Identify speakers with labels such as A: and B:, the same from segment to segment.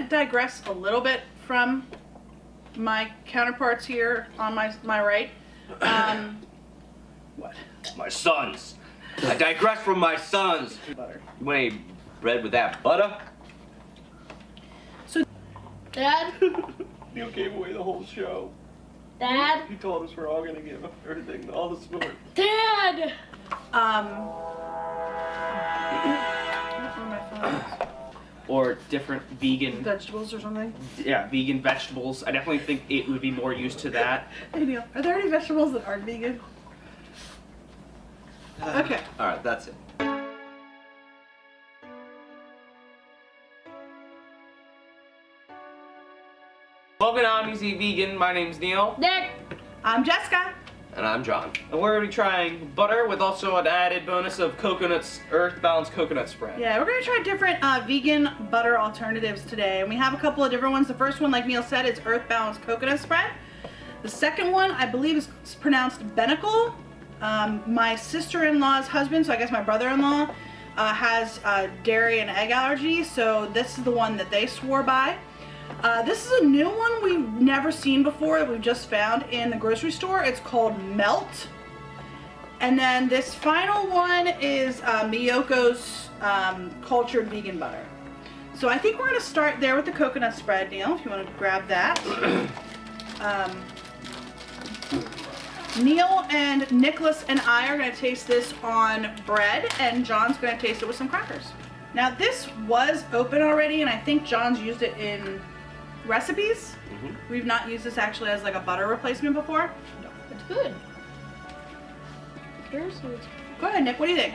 A: gonna digress a little bit from my counterparts here on my right. What?
B: My sons. I digress from my sons.
A: Butter.
B: You want any bread with that butter?
A: So,
C: Dad?
B: Neil gave away the whole show.
C: Dad?
B: He told us we're all gonna give up everything, all the sport.
C: Dad!
D: Or different vegan
A: vegetables or something.
D: Yeah, vegan vegetables. I definitely think it would be more used to that.
A: Hey Neil, are there any vegetables that aren't vegan? Okay.
B: All right, that's it.
D: Welcome to Omnis Eat Vegan. My name's Neil.
C: Nick!
A: I'm Jessica.
B: And I'm John.
D: And we're going to be trying butter with also an added bonus of coconuts, earth balanced coconut spread.
A: Yeah, we're gonna try different vegan butter alternatives today. And we have a couple of different ones. The first one, like Neil said, is earth balanced coconut spread. The second one, I believe, is pronounced Benecol. My sister-in-law's husband, so I guess my brother-in-law, has dairy and egg allergy, so this is the one that they swore by. This is a new one we've never seen before that we've just found in the grocery store. It's called Melt. And then this final one is Miyoko's cultured vegan butter. So I think we're going to start there with the coconut spread, Neil, if you want to grab that. Neil and Nicholas and I are going to taste this on bread, and John's going to taste it with some crackers. Now this was open already, and I think John's used it in recipes. We've not used this actually as like a butter replacement before.
C: No. It's good. Seriously.
A: Go ahead, Nick. What do you think?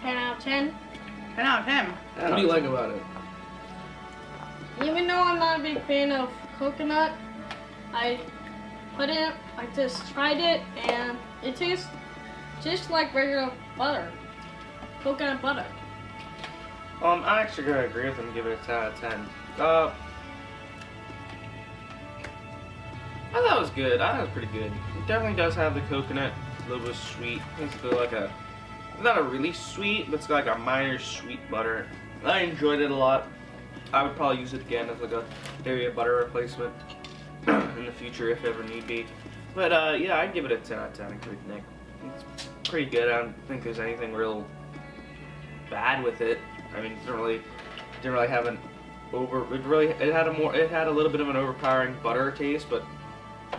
C: 10 out of 10.
A: 10 out of 10.
D: What do you like about it?
C: Even though I'm not a big fan of coconut, I just tried it and it tastes just like regular butter. Coconut butter.
D: I'm actually going to agree with him and give it a 10 out of 10. I thought it was good. I thought it was pretty good. It definitely does have the coconut, a little bit sweet. It's like a, not a really sweet, but it's like a minor sweet butter. I enjoyed it a lot. I would probably use it again as like a dairy butter replacement in the future if ever need be. But yeah, I'd give it a 10 out of 10. I agree with Nick. It's pretty good. I don't think there's anything real bad with it. I mean, it didn't really have an it had a little bit of an overpowering butter taste, but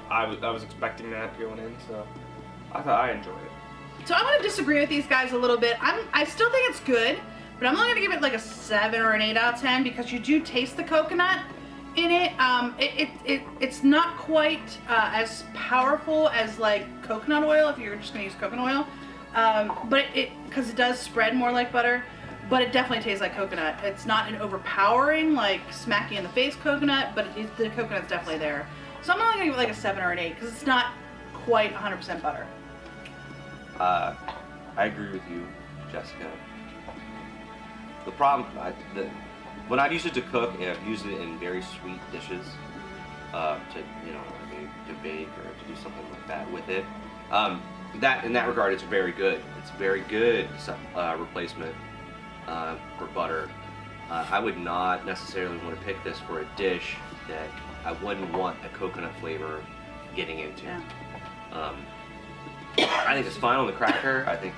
D: I was expecting that going in, so I thought I enjoyed it.
A: So I'm going to disagree with these guys a little bit. I still think it's good, but I'm only going to give it like a 7 or an 8 out of 10 because you do taste the coconut in it. It's not quite as powerful as like coconut oil if you're just going to use coconut oil, but because it does spread more like butter. But it definitely tastes like coconut. It's not an overpowering, like smack you in the face coconut, but the coconut's definitely there. So I'm only gonna give it like a 7 or an 8 because it's not quite 100% butter.
B: I agree with you, Jessica. The problem, when I've used it to cook, and I've used it in very sweet dishes, to to bake or to do something like that with it. That in that regard, it's very good. It's a very good replacement. For butter. I would not necessarily want to pick this for a dish that I wouldn't want a coconut flavor getting into. Yeah. I think it's fine on the cracker. I think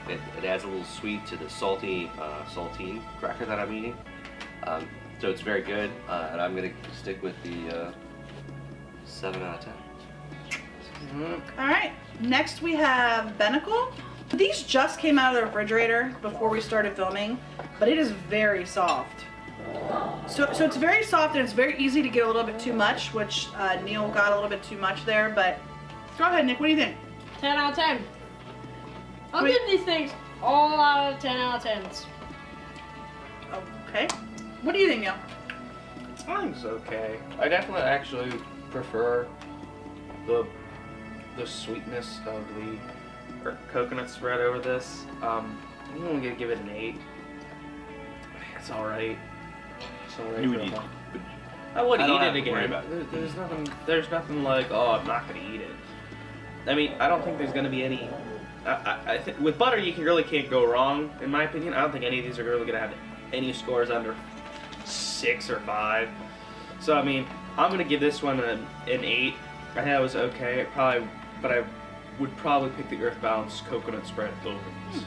B: it adds a little sweet to the saltine cracker that I'm eating. So it's very good, and I'm going to stick with the 7 out of 10.
A: All right, next we have Benecol. These just came out of the refrigerator before we started filming, but it is very soft. So it's very soft and it's very easy to get a little bit too much, which Neil got a little bit too much there, but go ahead, Nick, what do you think?
C: 10 out of 10. I'll give these things all out of 10 out of 10s.
A: Okay. What do you think, Neil?
D: I think it's okay. I definitely actually prefer the sweetness of the coconut spread over this. I'm only gonna give it an 8. It's alright. It's alright.
B: You would eat.
D: I would eat it
B: again.
D: again. There's nothing like, oh, I'm not gonna eat it. I mean, I don't think there's gonna be any. I think with butter you really can't go wrong, in my opinion. I don't think any of these are really gonna have any scores under 6 or 5. So I mean, I'm gonna give this one an 8. I think that was okay. But I would probably pick the Earth Balance Coconut Spread over this.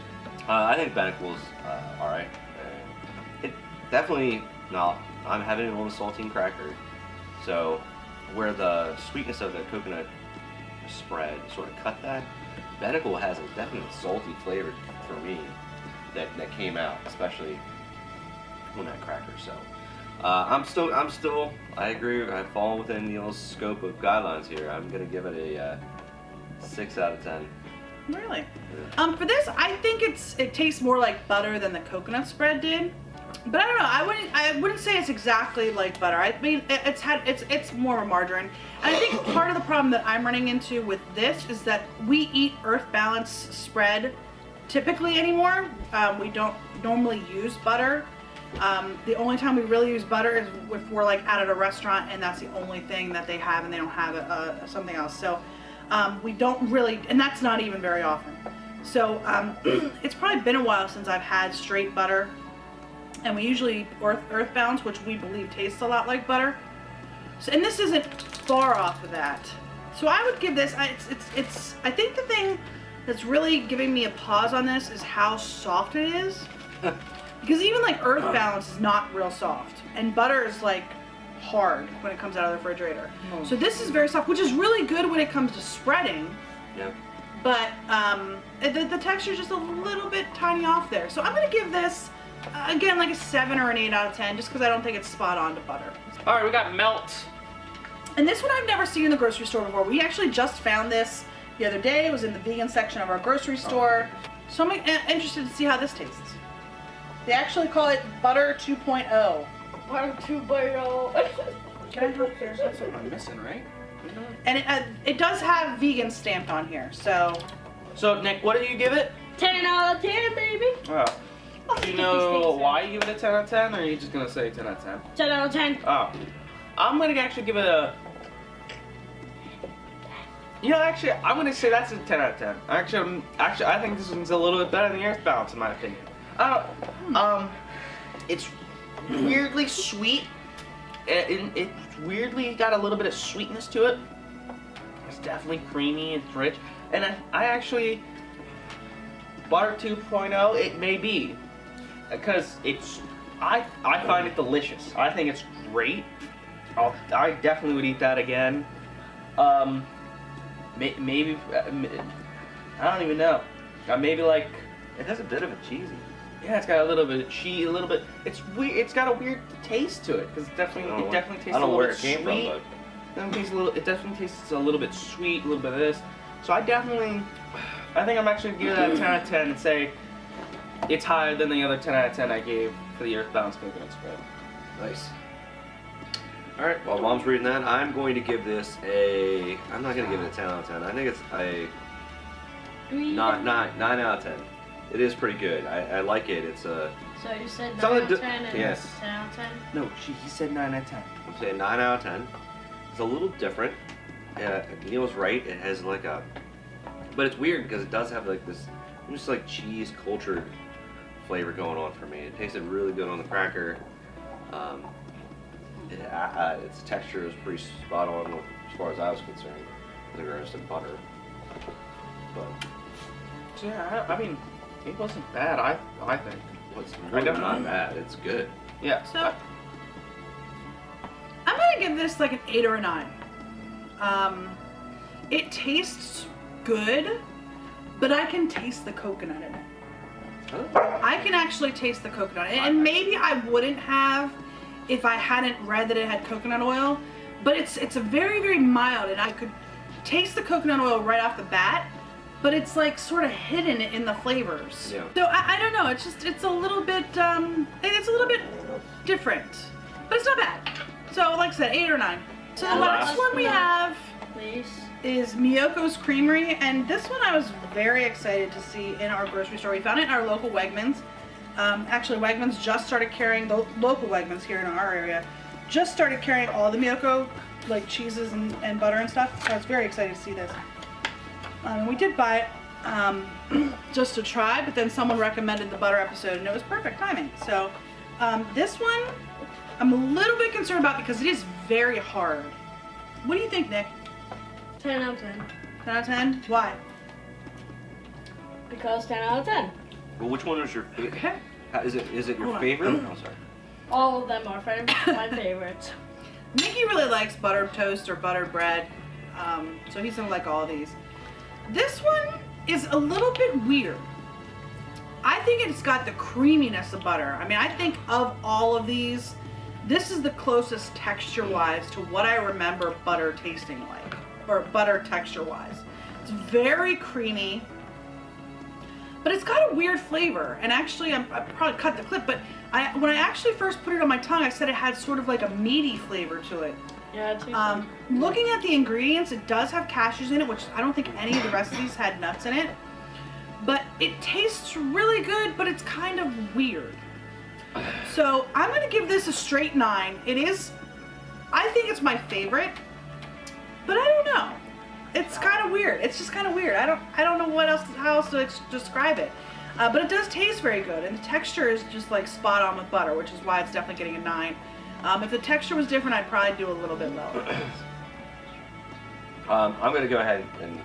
B: I think Benecol's alright. It definitely, no, I'm having it on a saltine cracker. So, where the sweetness of the coconut spread sort of cut that, Benecol has a definite salty flavor for me that came out, especially on that cracker. So, I agree, I fall within Neil's scope of guidelines here. I'm going to give it a 6 out of 10.
A: Really? For this, I think it tastes more like butter than the coconut spread did. But I don't know. I wouldn't say it's exactly like butter. I mean, it's more of a margarine. And I think part of the problem that I'm running into with this is that we eat Earth Balance spread typically anymore. We don't normally use butter. The only time we really use butter is if we're like out at a restaurant and that's the only thing that they have and they don't have something else. So we don't really, and that's not even very often. So it's probably been a while since I've had straight butter. And we usually eat Earth Balance, which we believe tastes a lot like butter. So, and this isn't far off of that. So I would give this, I think the thing that's really giving me a pause on this is how soft it is. Because even like Earth Balance is not real soft. And butter is like hard when it comes out of the refrigerator. So this is very soft, which is really good when it comes to spreading.
B: Yeah.
A: But the texture is just a little bit tiny off there. So I'm going to give this, again, like a 7 or an 8 out of 10, just because I don't think it's spot on to butter.
D: All right, we got Melt.
A: And this one I've never seen in the grocery store before. We actually just found this the other day. It was in the vegan section of our grocery store. So I'm interested to see how this tastes. They actually call it Butter 2.0.
C: Butter 2.0.
A: Can I help here?
D: That's what I'm missing, right?
A: And it does have vegan stamped on here, so.
D: So, Nick, what did you give it?
C: 10 out of 10, baby.
D: Oh. Do you know why you give it a 10 out of 10, or are you just gonna say 10 out of 10?
C: 10 out of 10.
D: Oh. I'm gonna actually give it a... You know, actually, I'm gonna say that's a 10 out of 10. Actually, I think this one's a little bit better than the Earth Balance, in my opinion. It's weirdly sweet. It's weirdly got a little bit of sweetness to it. It's definitely creamy, it's rich. And I actually... Butter 2.0, it may be. Because I find it delicious. I think it's great. I definitely would eat that again. Maybe, I don't even know. Maybe like...
B: It has a bit of a cheesy.
D: Yeah, it's got a little bit of cheese, a little bit... It's weird. It's got a weird taste to it. Because it definitely tastes a little bit sweet. It definitely tastes a little bit sweet, a little bit of this. So I think I'm actually going to give that a 10 out of 10 and say it's higher than the other 10 out of 10 I gave for the Earth Balance Coconut Spread.
B: Nice. Alright, while Mom's reading that, I'm going to give this a... I'm not going to give it a 10 out of 10. I think it's a 9 out of 10. It is pretty good. I like it. It's a...
C: So you said 9
B: Some
C: out
B: of
C: of
B: the
C: 10 and
B: yes.
C: 10 out of 10?
D: No, he said 9 out of 10.
B: I'm saying 9 out of 10. It's a little different. Neil's right. It has like a... But it's weird because it does have like this just like cheese cultured flavor going on for me. It tasted really good on the cracker. Its texture is pretty spot on as far as I was concerned. The roasted butter. But
D: So yeah, I mean, it wasn't bad. I think.
B: it's really not bad. It's good.
D: Yeah.
A: So I'm gonna give this like an 8 or a 9. It tastes good, but I can taste the coconut in it. I can actually taste the coconut, and maybe I wouldn't have if I hadn't read that it had coconut oil. But it's a very, very mild, and I could taste the coconut oil right off the bat. But it's like sort of hidden in the flavors.
B: Yeah.
A: So I don't know. It's a little bit different, but it's not bad. So like I said, 8 or 9. So the last one we have
C: Please.
A: is Miyoko's Creamery, and this one I was very excited to see in our grocery store. We found it in our local Wegmans. Actually, Wegmans just started carrying, the local Wegmans here in our area, just started carrying all the Miyoko, like cheeses and butter and stuff. So I was very excited to see this. And we did buy it just to try, but then someone recommended the butter episode, and it was perfect timing. So this one, I'm a little bit concerned about because it is very hard. What do you think, Nick?
C: 10 out of 10.
A: 10 out of 10? Why?
C: Because 10 out of 10.
B: Well, which one was your favorite?
A: Okay.
B: Is it your
A: Hold on.
B: favorite? Oh, sorry.
C: All of them are my favorites.
A: Mickey really likes buttered toast or buttered bread, so he's gonna like all of these. This one is a little bit weird. I think it's got the creaminess of butter. I mean, I think of all of these, this is the closest texture-wise to what I remember butter tasting like, or butter texture-wise. It's very creamy, but it's got a weird flavor. And actually, I probably cut the clip, but when I actually first put it on my tongue, I said it had sort of like a meaty flavor to it.
C: Yeah, it tastes
A: Looking at the ingredients, it does have cashews in it, which I don't think any of the recipes had nuts in it. But it tastes really good, but it's kind of weird. So I'm gonna give this a straight 9. It is, I think it's my favorite, but I don't know. It's kind of weird. It's just kind of weird. I don't know how else to describe it. But it does taste very good, and the texture is just like spot on with butter, which is why it's definitely getting a 9. If the texture was different, I'd probably do a little bit lower.
B: I'm gonna go ahead and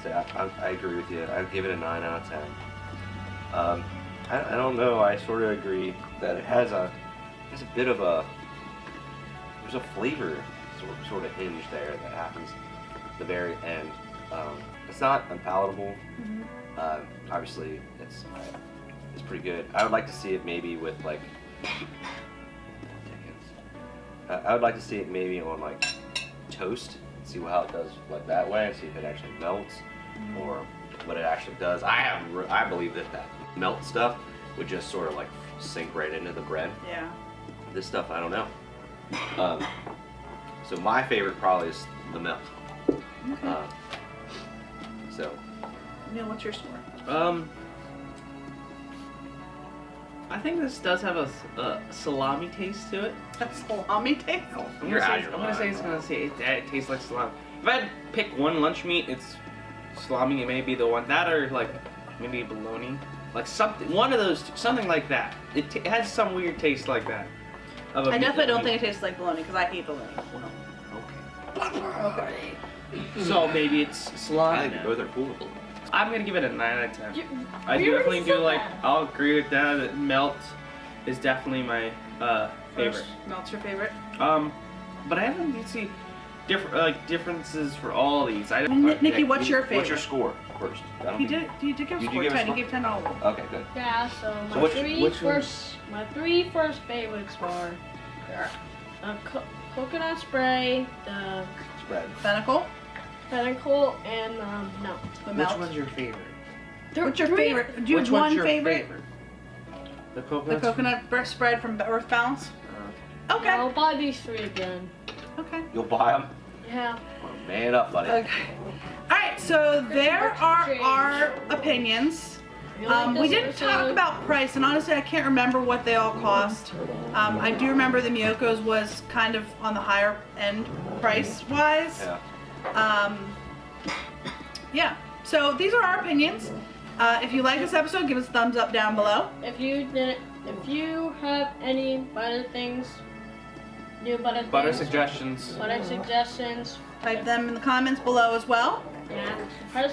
B: say I agree with you. I'd give it a 9 out of 10. I don't know. I sort of agree that it has a bit of there's a flavor sort of hinge there that happens at the very end. It's not unpalatable. Obviously, it's pretty good. I would like to see it maybe with like. I would like to see it maybe on like toast. See how it does like that way, and see if it actually melts or what it actually does. I believe that melt stuff would just sort of like sink right into the bread.
A: Yeah.
B: This stuff, I don't know. So my favorite probably is the melt.
A: Okay.
B: So.
A: Neil, what's your score?
D: I think this does have a salami taste to it.
A: A salami taste?
D: I'm gonna say it tastes like salami. If I had to pick one lunch meat, it's salami. It may be the one that, or like maybe bologna, like something. One of those, something like that. It has some weird taste like that.
A: I definitely don't think it tastes like bologna because I hate bologna.
D: Okay. So maybe it's salami.
B: I think both are cool.
D: I'm gonna give it a 9 out of 10. I
C: we
D: do
C: already
D: definitely
C: said
D: do like.
C: that.
D: I'll agree with that. That melt is definitely my favorite.
A: Melt's your favorite?
D: But I haven't see differences for all these. I
A: Nikki, what's your favorite?
B: What's your score first?
A: He did give a
B: You
A: score,
B: give a
A: 10. He
B: score?
A: gave 10 all of them.
B: Okay, good.
C: Yeah, so
B: So
C: my three first favorites were the coconut spray, the
B: Spread.
A: Benecol?
C: Benecol, and melt.
A: The
D: Which
A: melt.
D: one's your favorite?
A: What's your favorite? Do you
D: Which
A: have
D: one's
A: one
D: your
A: favorite?
D: The
A: The
D: coconut.
A: coconut spread from Earth Balance? Okay.
C: I'll buy these 3 again.
A: Okay.
B: You'll buy them?
C: Yeah.
B: Oh, man up, buddy.
A: Okay. Alright, so there are our opinions. We didn't talk about price, and honestly, I can't remember what they all cost. I do remember the Miyoko's was kind of on the higher end price-wise.
B: Yeah.
A: Yeah. So these are our opinions. If you like this episode, give us a thumbs up down below.
C: If you have any butter things,
D: Butter suggestions.
C: butter suggestions,
A: Type them in the comments below as well.
C: yeah, press.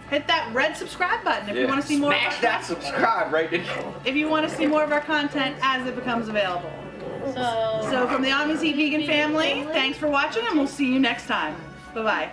A: Hit that red subscribe button if you
B: Yeah.
A: want to see more.
B: Smash that subscribe right there.
A: If you want to see more of our content as it becomes available.
C: So
A: So from the Omnis Vegan family, thanks for watching, and we'll see you next time. Bye bye.